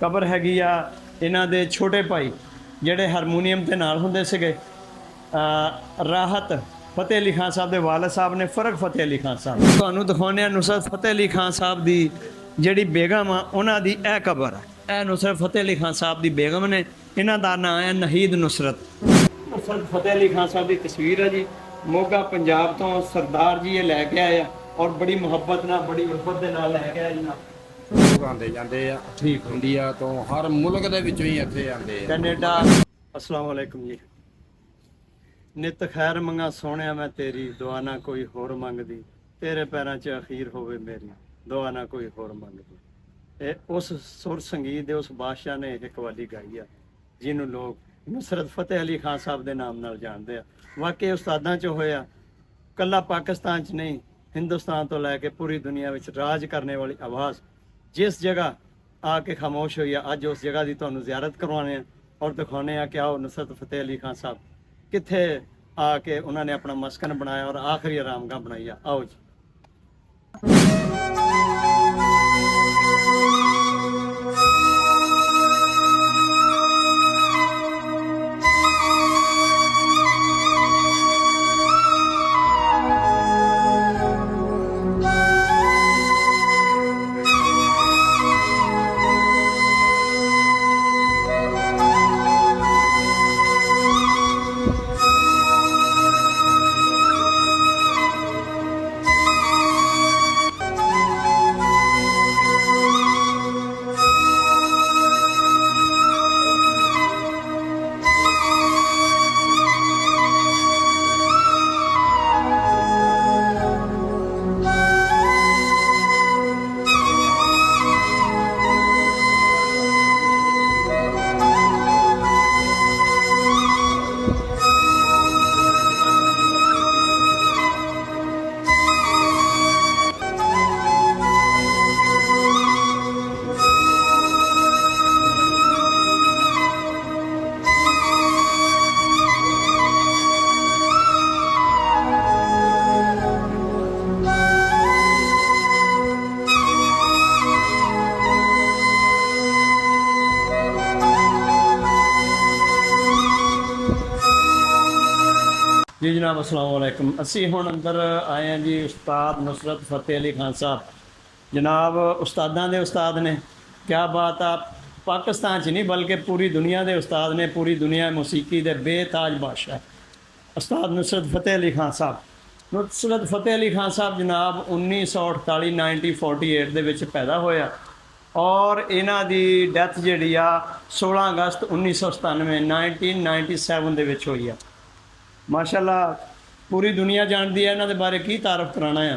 ਕਬਰ ਹੈਗੀ ਆ ਇਹਨਾਂ ਦੇ ਛੋਟੇ ਭਾਈ ਜਿਹੜੇ ਹਾਰਮੋਨੀਅਮ ਦੇ ਨਾਲ ਹੁੰਦੇ ਸੀਗੇ, ਰਾਹਤ ਫਤਿਹ ਅਲੀ ਖਾਨ ਸਾਹਿਬ ਦੇ ਵਾਲਦ ਸਾਹਿਬ ਨੇ ਫਰਕ ਫਤਿਹ ਅਲੀ ਖਾਨ ਸਾਹਿਬ। ਤੁਹਾਨੂੰ ਦਿਖਾਉਂਦੇ ਹਾਂ ਨੁਸਰਤ ਫਤਿਹ ਅਲੀ ਖਾਨ ਸਾਹਿਬ ਦੀ ਜਿਹੜੀ ਬੇਗਮ ਆ ਉਹਨਾਂ ਦੀ ਇਹ ਕਬਰ ਹੈ। ਇਹ ਨੁਸਰਤ ਫਤਿਹ ਅਲੀ ਖਾਨ ਸਾਹਿਬ ਦੀ ਬੇਗਮ ਨੇ, ਇਹਨਾਂ ਦਾ ਨਾਮ ਹੈ ਨਹੀਦ ਨੁਸਰਤ। ਨੁਸਰਤ ਫਤਿਹ ਅਲੀ ਖਾਨ ਸਾਹਿਬ ਦੀ ਤਸਵੀਰ ਹੈ ਜੀ, ਮੋਗਾ ਪੰਜਾਬ ਤੋਂ ਸਰਦਾਰ ਜੀ ਇਹ ਲੈ ਕੇ ਆਏ ਆ ਔਰ ਬੜੀ ਮੁਹੱਬਤ ਨਾਲ ਬੜੀ ਉਲਫਤ ਦੇ ਨਾਲ ਲੈ ਕੇ ਆਏ ਜਨਾਬ। ਆਉਂਦੇ ਜਾਂਦੇ ਆ ਠੀਕ, ਇੰਡੀਆ ਤੋਂ ਹਰ ਮੁਲਕ ਦੇ ਵਿੱਚੋਂ ਹੀ ਇੱਥੇ ਆਉਂਦੇ ਆ। ਕੈਨੇਡਾ। अस्सलाम वालेकुम जी। नित खैर मंगा सोहणिया मैं तेरी, दुआ ना कोई होर मंगदी, तेरे पैरां 'च अखीर होवे मेरी, दुआ ना कोई होर मंगदी। उस सुर संगीत दे उस बादशाह ने एक वाली गाई आ जिन्हों लोग नुसरत फतेह अली खान साहब के नाम नाल जानते हैं। वाकई उस्तादां 'च होया, कल्ला पाकिस्तान 'च नहीं हिंदुस्तान तो लैके पूरी दुनिया में राज करने वाली आवाज़ जिस जगह आके खामोश हुई है, अज उस जगह की तुहानूं ज़ियारत करवाने और दिखाने कि आओ नुसरत फतेह अली खान साहब कित्थे आके उन्होंने अपना मस्कन बनाया और आखिरी आरामगाह बनाई। आओ जी। जी जनाब अस्सलाम वालेकुम। असी हुण अंदर आए हैं जी उस्ताद नुसरत फतेह अली खान साहब। जनाब उस्तादां दे उस्ताद ने, क्या बात आ। पाकिस्तान च नहीं बल्कि पूरी दुनिया के उस्ताद ने, पूरी दुनिया मौसीकी दे बेताज बादशाह उस्ताद नुसरत फतेह अली खान साहब। नुसरत फतेह अली खान साहब जनाब 1948 1948 ਦੇ ਵਿੱਚ पैदा होया और इन्हां दी डैथ जिहड़ी आ 16 अगस्त 1997 1997 ਦੇ ਵਿੱਚ ਹੋਈ आ। माशाअल्लाह पूरी दुनिया जानती है, इन्हों बारे की तारफ कराना है,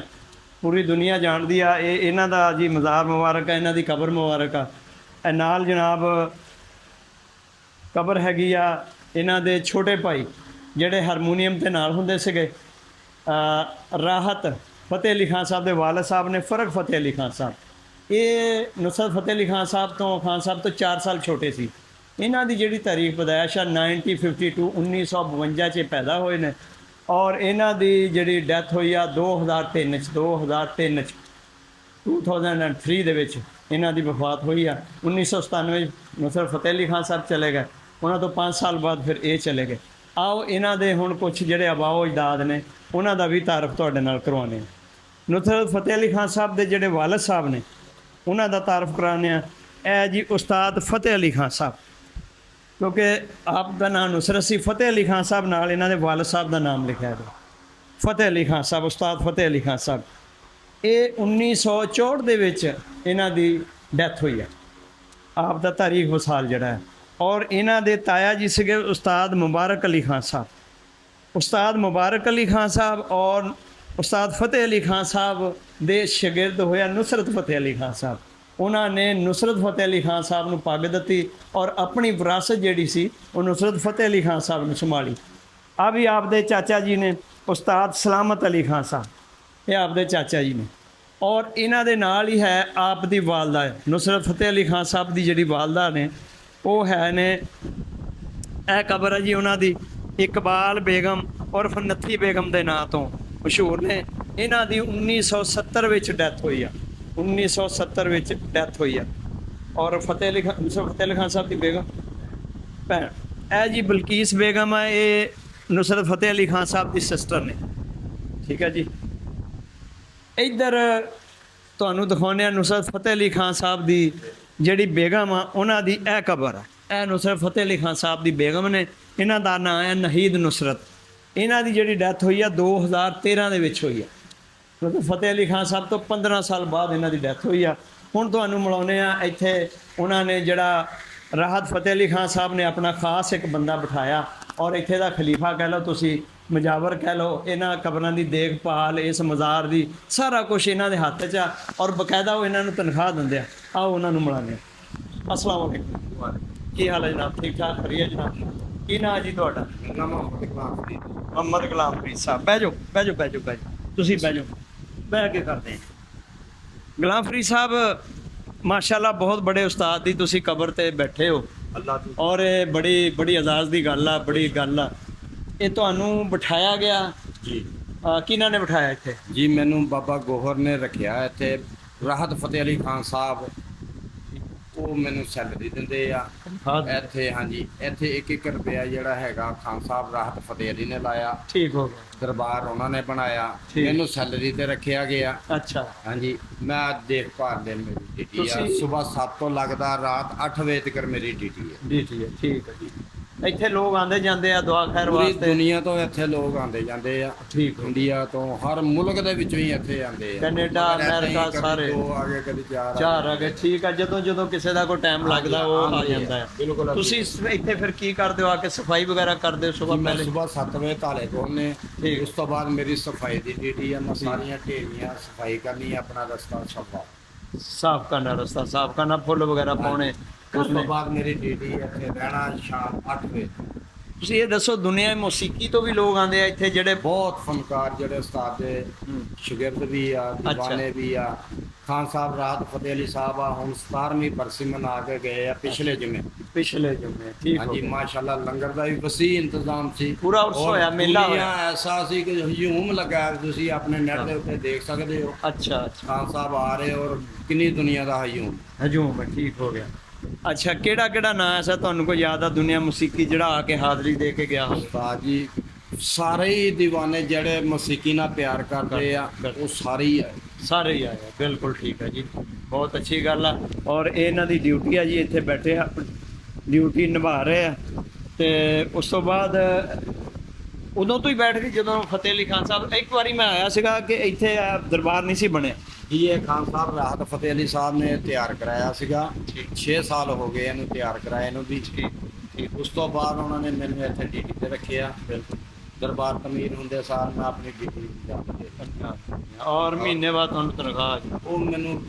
पूरी दुनिया जानती है। इन्हों का जी मज़ार मुबारक है, इन्हों की कबर मुबारक आ नाल जनाब कबर हैगी आ इन्हों के छोटे भाई जेडे हारमोनीयम के नाल हुंदे सीगे, राहत फतेह अली खान साहब के वालद साहब ने फरक फतेह अली खान साहब। ये नुसरत फतेह अली खान साहब तो 4 साल छोटे सी। इन्हां दी जिहड़ी तारीख पैदाइश आ 1952 1952 च पैदा होए ने और इन्हां दी जिहड़ी डैथ हुई आ 2003 2003 दे विच इन्हां दी वफात हुई आ। 1997 नुसरत फतेह अली खान साहब चले गए, उन्हां तो 5 साल बाद फिर ये चले गए। आओ इन्हां दे हुण कुछ जिहड़े अबाओ अजदाद ने उन्हां दा भी तारफ तुहाडे नाल करवाने। नुसरत फतेह अली खान साहब दे जिहड़े वालद साहब ने उन्हां दा तारफ कराने आ जी उस्ताद फतेह अली खान साहब, क्योंकि आपका नाम नुसरत सी, फतेह अली खान साहब नाल इन्हां दे वालद साहब का नाम लिखा है फतेह अली खान साहब, उस्ताद फतेह अली खान साहब। ये 1964 ਦੇ ਵਿੱਚ इन्हां दी डैथ हुई है। आप दा तारीख वसाल जड़ा है और इन्हां दे ताया जी सीगे उस्ताद मुबारक अली खान साहब। उस्ताद मुबारक अली खान साहब और उस्ताद फतेह अली खान साहब दे शागिर्द होया नुसरत फतेह अली खान साहब। उन्होंने नुसरत फतेह अली खान साहब को पग दी और अपनी विरासत जी सी वो नुसरत फतेह अली खान साहब ने संभाली। आ भी आपके चाचा जी ने उस्ताद सलामत अली खान साहब, ये आपके चाचा जी ने और इन्हां दे नाल ही है आप दी वालदा है नुसरत फतेह अली खान साहब की जिहड़ी वालदा ने वो है ने यह कबर है जी उन्हां दी इकबाल बेगम उर्फ नत्थी बेगम के नाम तो मशहूर ने। इन्हां दी 1970 ਵਿੱਚ ਡੈਥ ਹੋਈ ਆ, 1970 ਵਿੱਚ ਡੈਥ ਹੋਈ ਆ। ਔਰ ਫਤਿਹ ਅਲੀ ਖਾਨ ਨੁਸਰਤ ਫਤਿਹ ਅਲੀ ਖਾਨ ਸਾਹਿਬ ਦੀ ਬੇਗਮ ਭੈਣ ਇਹ ਜੀ ਬਲਕੀਸ ਬੇਗਮ ਹੈ, ਇਹ ਨੁਸਰਤ ਫਤਿਹ ਅਲੀ ਖਾਨ ਸਾਹਿਬ ਦੀ ਸਿਸਟਰ ਨੇ। ਠੀਕ ਹੈ ਜੀ। ਇੱਧਰ ਤੁਹਾਨੂੰ ਦਿਖਾਉਂਦੇ ਆ ਨੁਸਰਤ ਫਤਿਹ ਅਲੀ ਖਾਨ ਸਾਹਿਬ ਦੀ ਜਿਹੜੀ ਬੇਗਮ ਆ ਉਹਨਾਂ ਦੀ ਇਹ ਕਬਰ ਆ। ਇਹ ਨੁਸਰਤ ਫਤਿਹ ਅਲੀ ਖਾਨ ਸਾਹਿਬ ਦੀ ਬੇਗਮ ਨੇ, ਇਹਨਾਂ ਦਾ ਨਾਂ ਹੈ ਨਹੀਦ ਨੁਸਰਤ। ਇਹਨਾਂ ਦੀ ਜਿਹੜੀ ਡੈਥ ਹੋਈ ਆ 2013 ਦੇ ਵਿੱਚ ਹੋਈ ਆ। ਮਤਲਬ ਫਤਿਹ ਅਲੀ ਖਾਨ ਸਾਹਿਬ ਤੋਂ 15 ਸਾਲ ਬਾਅਦ ਇਹਨਾਂ ਦੀ ਡੈਥ ਹੋਈ ਆ। ਹੁਣ ਤੁਹਾਨੂੰ ਮਿਲਾਉਂਦੇ ਆ ਇੱਥੇ ਉਹਨਾਂ ਨੇ ਜਿਹੜਾ ਰਾਹਤ ਫਤਿਹ ਅਲੀ ਖਾਨ ਸਾਹਿਬ ਨੇ ਆਪਣਾ ਖਾਸ ਇੱਕ ਬੰਦਾ ਬਿਠਾਇਆ ਔਰ ਇੱਥੇ ਦਾ ਖਲੀਫਾ ਕਹਿ ਲਓ ਤੁਸੀਂ, ਮੁਜਾਵਰ ਕਹਿ ਲਓ। ਇਹਨਾਂ ਕਬਰਾਂ ਦੀ ਦੇਖਭਾਲ, ਇਸ ਮਜ਼ਾਰ ਦੀ ਸਾਰਾ ਕੁਝ ਇਹਨਾਂ ਦੇ ਹੱਥ 'ਚ ਆ ਔਰ ਬਕਾਇਦਾ ਉਹ ਇਹਨਾਂ ਨੂੰ ਤਨਖਾਹ ਦਿੰਦੇ ਆ। ਆਓ ਉਹਨਾਂ ਨੂੰ ਮਿਲਾਉਂਦੇ ਆ। ਅਸਲਾਮ ਵਾਲੇਕੁਮ। ਕੀ ਹਾਲ ਹੈ ਜਨਾਬ? ਠੀਕ ਠਾਕ? ਖਰੀ ਹੈ ਜਨਾਬ। ਕੀ ਨਾਂ ਜੀ ਤੁਹਾਡਾ? ਮੇਰਾ ਨਾਮ ਮੁਹੰਮਦ ਗੁਲਾਮ ਫਰੀਦ। ਮੁਹੰਮਦ ਗੁਲਾਮ ਫਰੀਦ ਸਾਹਿਬ। ਬਹਿ ਜਾਓ ਬਹਿ ਜਾਓ ਬਹਿ ਜਾਓ ਬਹਿ ਜਾਓ, ਤੁਸੀਂ ਬਹਿ ਜਾਓ। ਬਹਿ ਕੇ ਕਰਦੇ ਹਾਂ। ਗੁਲਾਮ ਫਰੀਦ ਸਾਹਿਬ ਮਾਸ਼ਾਅੱਲਾ ਬਹੁਤ ਬੜੇ ਉਸਤਾਦ ਦੀ ਤੁਸੀਂ ਕਬਰ ਤੇ ਬੈਠੇ ਹੋ ਅੱਲਾਹ ਦੀ ਔਰ ਇਹ ਬੜੀ ਬੜੀ ਇਜਾਜ਼ਤ ਦੀ ਗੱਲ ਆ, ਬੜੀ ਗੱਲ ਆ। ਇਹ ਤੁਹਾਨੂੰ ਬਿਠਾਇਆ ਗਿਆ ਜੀ ਕਿਹਨਾਂ ਨੇ ਬਿਠਾਇਆ ਇੱਥੇ? ਜੀ ਮੈਨੂੰ ਬਾਬਾ ਗੋਹਰ ਨੇ ਰੱਖਿਆ ਇੱਥੇ। ਰਾਹਤ ਫਤਿਹ ਅਲੀ ਖਾਨ ਸਾਹਿਬ ਉਹ ਮੈਨੂੰ ਸੈਲਰੀ ਦਿੰਦੇ ਆ ਇੱਥੇ। ਹਾਂਜੀ, ਇੱਥੇ 1-1 ਰੁਪਇਆ ਜਿਹੜਾ ਹੈਗਾ ਖਾਨ ਸਾਹਿਬ ਰਾਹਤ ਫਤਿਹ ਅਲੀ ਨੇ ਲਾਇਆ। ਠੀਕ ਹੋ ਗਿਆ। ਦਰਬਾਰ ਉਹਨਾਂ ਨੇ ਬਣਾਇਆ, ਠੀਕ। ਮੈਨੂੰ ਸੈਲਰੀ ਤੇ ਰੱਖਿਆ ਗਿਆ। ਅੱਛਾ। ਹਾਂਜੀ, ਮੈਂ ਦੇਖਭਾਲ ਦੇ ਮੇਰੀ ਡਿਊਟੀ ਆ। ਤੁਸੀਂ- ਸਵੇਰ 7 ਤੋਂ ਲੱਗਦਾ ਰਾਤ 8 ਵਜੇ ਤੱਕ ਮੇਰੀ ਡਿਊਟੀ ਹੈ। ਠੀਕ ਹੈ ਠੀਕ ਹੈ ਜੀ। ਇੱਥੇ ਲੋਕ ਆਉਂਦੇ ਜਾਂਦੇ ਆ ਦੁਆ ਖੈਰ ਪੂਰੀ ਵਾਸਤੇ। ਦੁਨੀਆ ਤੋਂ ਇੱਥੇ ਲੋਕ ਆਉਂਦੇ ਜਾਂਦੇ ਆ। ਠੀਕ ਹੋ। ਇੰਡੀਆ ਤੋਂ ਹਰ ਮੁਲਕ ਦੇ ਵਿੱਚੋਂ ਹੀ ਇੱਥੇ ਆਉਂਦੇ ਆ। ਕੈਨੇਡਾ, ਮਗਰ ਇੱਥੇ ਹੀ ਅਮਰੀਕਾ, ਕਦੀ ਸਾਰੇ। 2 ਆ ਗਏ, ਕਦੀ 4 ਚਾਰ ਆ ਗਏ। ਠੀਕ ਆ। ਜਦੋਂ ਜਦੋਂ ਕਿਸੇ ਦਾ ਕੋਈ ਟਾਈਮ ਲੱਗਦਾ ਉਹ ਆ ਜਾਂਦਾ ਹੈ। ਬਿਲਕੁਲ। ਤੁਸੀਂ ਇੱਥੇ ਫਿਰ ਕੀ ਕਰਦੇ ਹੋ? ਆ ਕੇ ਸਫਾਈ ਵਗੈਰਾ ਕਰਦੇ ਹੋ ਸੁਬਾਹ ਮੈਂ ਪਹਿਲੇ? ਸਵੇਰ 7 ਵਜੇ ਤਾਲੇ ਖੋਲ੍ਹਣੇ। ਠੀਕ। ਉਸ ਤੋਂ ਬਾਅਦ ਮੇਰੀ ਸਫਾਈ ਦੀ ਡਿਊਟੀ ਆ। ਮੈਂ ਸਾਰੀਆਂ ਢੇਰੀਆਂ ਸਫਾਈ ਕਰਨੀ, ਆਪਣਾ ਰਸਤਾ ਸਫਾ। ਸਾਫ਼ ਕਰਨਾ, ਰਸਤਾ ਸਾਫ਼ ਕਰਨਾ, ਫੁੱਲ ਵਗੈਰਾ ਪਾਉਣੇ। ਉਸ ਤੋਂ ਬਾਅਦ ਮੇਰੀ ਡਿਊਟੀ ਇੱਥੇ ਰਹਿਣਾ ਸ਼ਾਮ 8 ਵਜੇ। ਤੁਸੀਂ ਇਹ ਦੱਸੋ, ਦੁਨੀਆ ਮੌਸੀਕੀ ਤੋਂ ਵੀ ਲੋਕ ਆਉਂਦੇ ਆ ਇੱਥੇ ਜਿਹੜੇ ਬਹੁਤ ਫਨਕਾਰ ਜਿਹੜੇ ਉਸਤਾਦ ਦੇ ਸ਼ਾਗਿਰਦ ਵੀ ਆ, ਦੀਵਾਨੇ ਵੀ ਆ। ਖਾਨ ਸਾਹਿਬ ਰਾਹਤ ਫਤਿਹ ਅਲੀ ਸਾਹਿਬ ਆ, ਹੁਣ 17ਵੀਂ ਬਰਸੀ ਮਨਾ ਕੇ ਗਏ ਆ ਪਿਛਲੇ ਜੁਮੇ। ਪਿਛਲੇ ਜੁਮੇ? ਠੀਕ ਹੋ ਹਾਂਜੀ, ਗਿਆ। ਮਾਸ਼ਾਅੱਲਾ ਲੰਗਰ ਦਾ ਵੀ ਵਸੀ ਇੰਤਜ਼ਾਮ ਸੀ। ਪੂਰਾ ਉਰਸ ਔਰ ਹੋਇਆ, ਮੇਲਾ ਦੁਨੀਆ ਹੋਇਆ। ਐਸਾ ਸੀ ਕਿ ਹਜੂਮ ਲੱਗਾ। ਤੁਸੀਂ ਆਪਣੇ ਨੈਟ ਦੇ ਉੱਤੇ ਦੇਖ ਸਕਦੇ ਹੋ। ਅੱਛਾ ਅੱਛਾ। ਖਾਨ ਸਾਹਿਬ ਆ ਰਹੇ ਔਰ ਕਿੰਨੀ ਦੁਨੀਆ ਦਾ ਹਜੂਮ। ਹਜੂਮ ਹੈ। ਠੀਕ ਹੋ ਗਿਆ। ਅੱਛਾ, ਕਿਹੜਾ ਕਿਹੜਾ ਨਾਂ ਐਸਾ ਤੁਹਾਨੂੰ ਕੋਈ ਯਾਦ ਆ ਦੁਨੀਆ ਮੌਸੀਕੀ ਜਿਹੜਾ ਆ ਕੇ ਹਾਜ਼ਰੀ ਦੇ ਕੇ ਗਿਆ ਹੋਵੇ? ਉਸਤਾਦ ਜੀ ਸਾਰੇ ਹੀ ਦੀਵਾਨੇ ਜਿਹੜੇ ਮੌਸੀਕੀ ਨਾਲ ਪਿਆਰ ਕਰਦੇ ਆ ਉਹ ਸਾਰੇ ਹੀ ਆਏ। ਸਾਰੇ ਹੀ ਆਏ ਆ। ਬਿਲਕੁਲ ਠੀਕ ਹੈ ਜੀ, ਬਹੁਤ ਅੱਛੀ ਗੱਲ ਆ। ਔਰ ਇਹ ਇਹਨਾਂ ਦੀ ਡਿਊਟੀ ਆ ਜੀ, ਇੱਥੇ ਬੈਠੇ ਆ, ਡਿਊਟੀ ਨਿਭਾ ਰਹੇ ਆ। ਤੇ ਉਸ ਤੋਂ ਬਾਅਦ ਉਦੋਂ ਤੋਂ ਹੀ ਬੈਠ ਗਏ ਜਦੋਂ ਫਤਿਹ ਅਲੀ ਖਾਨ ਸਾਹਿਬ। ਇੱਕ ਵਾਰੀ ਮੈਂ ਆਇਆ ਸੀਗਾ ਕਿ ਇੱਥੇ ਦਰਬਾਰ ਨਹੀਂ ਸੀ ਬਣਿਆ। ਜੀ ਇਹ ਖਾਨ ਸਾਹਿਬ ਰਾਹਤ ਫਤਿਹ ਅਲੀ ਸਾਹਿਬ ਨੇ ਤਿਆਰ ਕਰਾਇਆ ਸੀਗਾ। 6 ਸਾਲ ਹੋ ਗਏ ਇਹਨੂੰ ਤਿਆਰ ਕਰਾਏ ਨੂੰ ਵੀ। ਠੀਕ। ਉਸ ਤੋਂ ਬਾਅਦ ਉਹਨਾਂ ਨੇ ਮੈਨੂੰ ਇੱਥੇ ਡਿਊਟੀ ਤੇ ਰੱਖਿਆ। ਬਿਲਕੁਲ। ਦਰਬਾਰ ਤਮੀਰ ਹੁੰਦੇ ਸਾਰ ਮੈਂ ਆਪਣੀ ਡਿਊਟੀ ਜਾਂਦਾ। ਔਰ ਮਹੀਨੇ ਬਾਅਦ ਤੁਹਾਨੂੰ ਤਨਖਾਹ ਆ ਗਈ। ਉਹ ਮੈਨੂੰ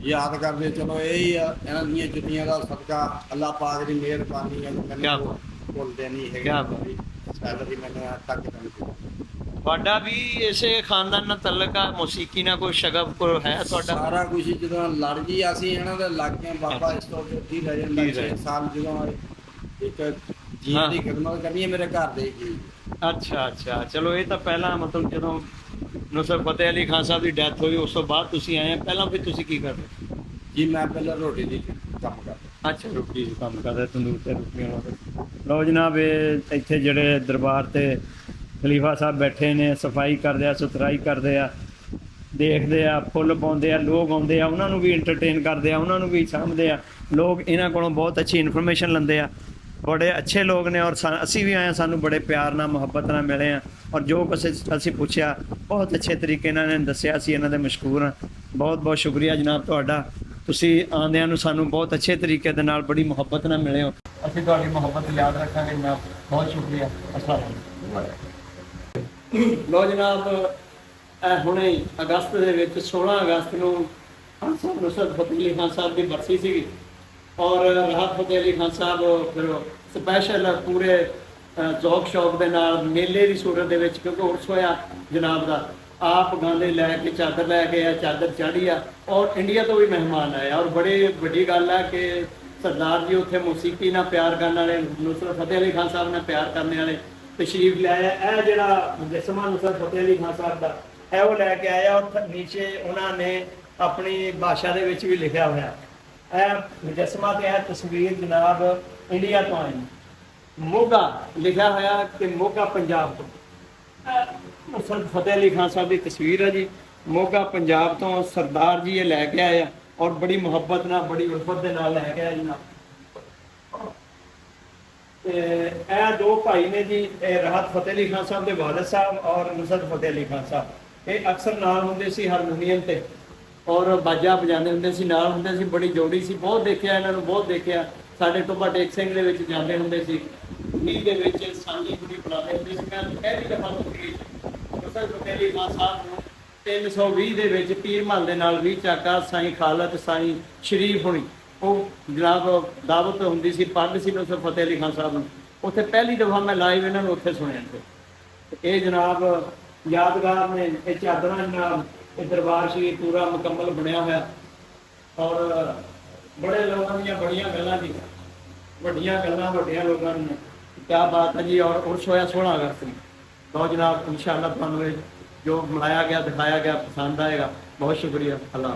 ਯਾਦ ਕਰਦੇ। ਚਲੋ ਇਹ ਹੀ ਆ, ਇਹਨਾਂ ਦੀਆਂ ਜੁੱਤੀਆਂ ਦਾ ਸਦਕਾ, ਅੱਲਾਹ ਪਾਕ ਦੀ ਮਿਹਰਬਾਨੀ ਹੈ। ਕਿਆ ਮੈਨੂੰ ਭੁੱਲਦੇ ਨਹੀਂ ਹੈਗੇ। ਕਿਆ ਬਾਤ। ਸੈਲਰੀ ਮੈਨੂੰ ਅੱਜ ਤੱਕ ਨਹੀਂ। ਤੁਹਾਡਾ ਵੀ ਇਸੇ ਖਾਨਦਾਨ ਨਾਲ ਤਲਕ ਆ? ਮੌਸੀਕੀ ਨਾਲ ਕੋਈ ਸ਼ਗਫ ਕੋਈ ਹੈ ਤੁਹਾਡਾ? ਸਾਰਾ ਕੁਝ ਜਦੋਂ ਲੜ ਜੀ ਅਸੀਂ ਇਹਨਾਂ ਦੇ ਲੱਗ ਗਏ। ਬਾਬਾ ਇਸ ਤੋਂ ਜੋਤੀ ਰਹਿ ਜਾਂਦਾ। 6 ਸਾਲ ਜਦੋਂ ਇੱਕ ਜੀਵ ਦੀ ਖਿਦਮਤ ਕਰਨੀ ਹੈ ਮੇਰੇ ਘਰ ਦੇ ਜੀ। ਅੱਛਾ ਅੱਛਾ। ਚਲੋ ਇਹ ਤਾਂ ਪਹਿਲਾਂ ਮਤਲਬ ਜਦੋਂ ਨੁਸਰਤ ਫਤਿਹ ਅਲੀ ਖਾਨ ਸਾਹਿਬ ਦੀ ਡੈਥ ਹੋਈ ਉਸ ਤੋਂ ਬਾਅਦ ਤੁਸੀਂ ਆਏ ਆ। ਪਹਿਲਾਂ ਫਿਰ ਤੁਸੀਂ ਕੀ ਕਰਦੇ? ਜੀ ਮੈਂ ਪਹਿਲਾਂ ਰੋਟੀ ਦੀ ਕੰਮ ਕਰਦਾ। ਅੱਛਾ, ਰੋਟੀ ਦਾ ਕੰਮ ਕਰਦੇ, ਤੰਦੂਰ ਤੇ ਰੋਟੀਆਂ ਲਾਉਂਦੇ। ਲਓ ਜਨਾਬ, ਇਹ ਇੱਥੇ ਜਿਹੜੇ ਦਰਬਾਰ ਤੇ ਖਲੀਫਾ ਸਾਹਿਬ ਬੈਠੇ ਨੇ, ਸਫਾਈ ਕਰਦੇ ਆ, ਸੁਥਰਾਈ ਕਰਦੇ ਆ, ਦੇਖਦੇ ਆ, ਫੁੱਲ ਪਾਉਂਦੇ ਆ, ਲੋਕ ਆਉਂਦੇ ਆ, ਉਹਨਾਂ ਨੂੰ ਵੀ ਇੰਟਰਟੇਨ ਕਰਦੇ ਆ, ਉਹਨਾਂ ਨੂੰ ਵੀ ਸਾਂਭਦੇ ਆ। ਲੋਕ ਇਹਨਾਂ ਕੋਲੋਂ ਬਹੁਤ ਅੱਛੀ ਇਨਫੋਰਮੇਸ਼ਨ ਲੈਂਦੇ ਆ। ਬੜੇ ਅੱਛੇ ਲੋਕ ਨੇ ਔਰ ਅਸੀਂ ਵੀ ਆਏ ਹਾਂ, ਸਾਨੂੰ ਬੜੇ ਪਿਆਰ ਨਾਲ ਮੁਹੱਬਤ ਨਾਲ ਮਿਲੇ ਆ ਔਰ ਜੋ ਕੁਛ ਅਸੀਂ ਪੁੱਛਿਆ ਬਹੁਤ ਅੱਛੇ ਤਰੀਕੇ ਨਾਲ ਇਹਨਾਂ ਨੇ ਦੱਸਿਆ। ਅਸੀਂ ਇਹਨਾਂ ਦੇ ਮਸ਼ਕੂਰ ਹਾਂ। ਬਹੁਤ ਬਹੁਤ ਸ਼ੁਕਰੀਆ ਜਨਾਬ ਤੁਹਾਡਾ। ਤੁਸੀਂ ਆਉਂਦਿਆਂ ਨੂੰ ਸਾਨੂੰ ਬਹੁਤ ਅੱਛੇ ਤਰੀਕੇ ਦੇ ਨਾਲ ਬੜੀ ਮੁਹੱਬਤ ਨਾਲ ਮਿਲੇ ਹੋ। ਅਸੀਂ ਤੁਹਾਡੀ ਮੁਹੱਬਤ ਯਾਦ ਰੱਖਾਂਗੇ ਜਨਾਬ। ਬਹੁਤ ਸ਼ੁਕਰੀਆ। ਅਸਲਾਮ ਵਾਲੇਕੁਮ। ਲੋ ਜਨਾਬ, ਇਹ ਹੁਣੇ ਅਗਸਤ ਦੇ ਵਿੱਚ 16 ਅਗਸਤ ਨੂੰ ਖਾਨ ਸਾਹਿਬ ਨੁਸਰਤ ਫਤਿਹ ਅਲੀ ਖਾਨ ਸਾਹਿਬ ਦੀ ਬਰਸੀ ਸੀਗੀ ਔਰ ਰਾਹਤ ਫਤਿਹ ਅਲੀ ਖਾਨ ਸਾਹਿਬ ਫਿਰ ਸਪੈਸ਼ਲ ਪੂਰੇ ਜ਼ੌਕ ਸ਼ੌਕ ਦੇ ਨਾਲ ਮੇਲੇ ਦੀ ਸੂਰਤ ਦੇ ਵਿੱਚ, ਕਿਉਂਕਿ ਉਰਸ ਹੋਇਆ ਜਨਾਬ ਦਾ, ਆਪ ਗਾਂਦੇ ਲੈ ਕੇ ਚਾਦਰ ਲੈ ਕੇ ਆ, ਚਾਦਰ ਚਾੜੀ ਆ ਔਰ ਇੰਡੀਆ ਤੋਂ ਵੀ ਮਹਿਮਾਨ ਆਏ ਔਰ ਬੜੀ ਵੱਡੀ ਗੱਲ ਹੈ ਕਿ ਸਰਦਾਰ ਜੀ ਉੱਥੇ ਮੌਸੀਕੀ ਨਾਲ ਪਿਆਰ ਕਰਨ ਵਾਲੇ, ਨੁਸਰਤ ਫਤਿਹ ਅਲੀ ਖਾਨ ਸਾਹਿਬ ਨਾਲ ਪਿਆਰ ਕਰਨ ਵਾਲੇ ਤਸ਼ਰੀਫ ਲਿਆਇਆ। ਇਹ ਜਿਹੜਾ ਮੁਜੱਸਮਾ ਨੁਸਰਤ ਫਤਿਹ ਅਲੀ ਖਾਨ ਸਾਹਿਬ ਦਾ ਹੈ ਉਹ ਲੈ ਕੇ ਆਇਆ ਔਰ ਨੀਚੇ ਉਹਨਾਂ ਨੇ ਆਪਣੀ ਭਾਸ਼ਾ ਦੇ ਵਿੱਚ ਵੀ ਲਿਖਿਆ ਹੋਇਆ। ਇਹ ਮੁਜੱਸਮਾ ਤੇ ਇਹ ਤਸਵੀਰ ਜਨਾਬ ਇੰਡੀਆ ਤੋਂ ਆਈ ਮੋਗਾ ਲਿਖਿਆ ਹੋਇਆ ਕਿ ਮੋਗਾ ਪੰਜਾਬ ਤੋਂ ਸਰਦਾਰ ਫਤਿਹ ਅਲੀ ਖਾਨ ਸਾਹਿਬ ਦੀ ਤਸਵੀਰ ਹੈ ਜੀ ਮੋਗਾ ਪੰਜਾਬ ਤੋਂ ਸਰਦਾਰ ਜੀ ਇਹ ਲੈ ਕੇ ਆਏ ਆ ਔਰ ਬੜੀ ਮੁਹੱਬਤ ਨਾਲ ਬੜੀ ਉਲਫਤ ਦੇ ਨਾਲ ਲੈ ਕੇ ਆਏ ਜਨਾਬ ਤੇ ਇਹ ਦੋ ਭਾਈ ਨੇ ਜੀ ਇਹ ਰਾਹਤ ਫਤਿਹ ਅਲੀ ਖਾਨ ਸਾਹਿਬ ਦੇ ਵਾਲਿਦ ਸਾਹਿਬ ਔਰ ਨੁਸਰਤ ਫਤਿਹ ਅਲੀ ਖਾਨ ਸਾਹਿਬ ਇਹ ਅਕਸਰ ਨਾਲ ਹੁੰਦੇ ਸੀ ਹਾਰਮੋਨੀਅਮ ਤੇ ਔਰ ਬਾਜਾ ਵਜਾਉਂਦੇ ਹੁੰਦੇ ਸੀ ਨਾਲ ਹੁੰਦੇ ਸੀ ਬੜੀ ਜੋੜੀ ਸੀ ਬਹੁਤ ਦੇਖਿਆ ਇਹਨਾਂ ਨੂੰ ਬਹੁਤ ਦੇਖਿਆ ਸਾਡੇ ਟੋਬਾ ਟੇਕ ਸਿੰਘ ਦੇ ਵਿੱਚ ਜਾਂਦੇ ਹੁੰਦੇ ਸੀ ਨੀਂਹ ਦੇ ਵਿੱਚ ਸਾਂਝੀ ਕੁੜੀ ਬਣਾਉਂਦੇ ਹੁੰਦੇ ਸੀ ਮੈਂ ਪਹਿਲੀ ਦਫਾ ਨੁਸਰਤ ਫਤਿਹ ਅਲੀ ਖਾਨ ਸਾਹਿਬ ਨੂੰ 320 ਦੇ ਵਿੱਚ ਪੀਰ ਮਹੱਲ ਦੇ ਨਾਲ ਵੀ ਚਾਕਾ ਸਾਈਂ ਖਾਲਦ ਸਾਈਂ ਸ਼ਰੀਫ ਹੋਣੀ ਉਹ ਜਨਾਬ ਦਾਵਤ ਹੁੰਦੀ ਸੀ ਪੱਗ ਸੀ ਨੁਸਰਤ ਫਤਿਹ ਅਲੀ ਖਾਨ ਸਾਹਿਬ ਨੂੰ ਉੱਥੇ ਪਹਿਲੀ ਦਫਾ ਮੈਂ ਲਾਈਵ ਇਹਨਾਂ ਨੂੰ ਉੱਥੇ ਸੁਣਿਆ ਸੀ ਇਹ ਜਨਾਬ ਯਾਦਗਾਰ ਨੇ ਇਹ ਚਾਦਰਾਂ ਜਨਾਬ ਇਹ ਦਰਬਾਰ ਸ਼ਰੀਫ ਪੂਰਾ ਮੁਕੰਮਲ ਬਣਿਆ ਹੋਇਆ ਔਰ ਬੜੇ ਲੋਕਾਂ ਦੀਆਂ ਬੜੀਆਂ ਗੱਲਾਂ ਜੀ ਵੱਡੀਆਂ ਗੱਲਾਂ ਵੱਡਿਆਂ ਲੋਕਾਂ ਨੇ ਕਿਆ ਬਾਤ ਹੈ ਜੀ ਔਰ ਉਰਸ ਹੋਇਆ 16 ਅਗਸਤ ਨੂੰ तो जनाब इंशाअल्लाह ਤੁਹਾਨੂੰ ਇਹ ਜੋ ਬਣਾਇਆ ਗਿਆ ਦਿਖਾਇਆ ਗਿਆ ਪਸੰਦ ਆਏਗਾ ਬਹੁਤ ਸ਼ੁਕਰੀਆ ਅੱਲਾਹ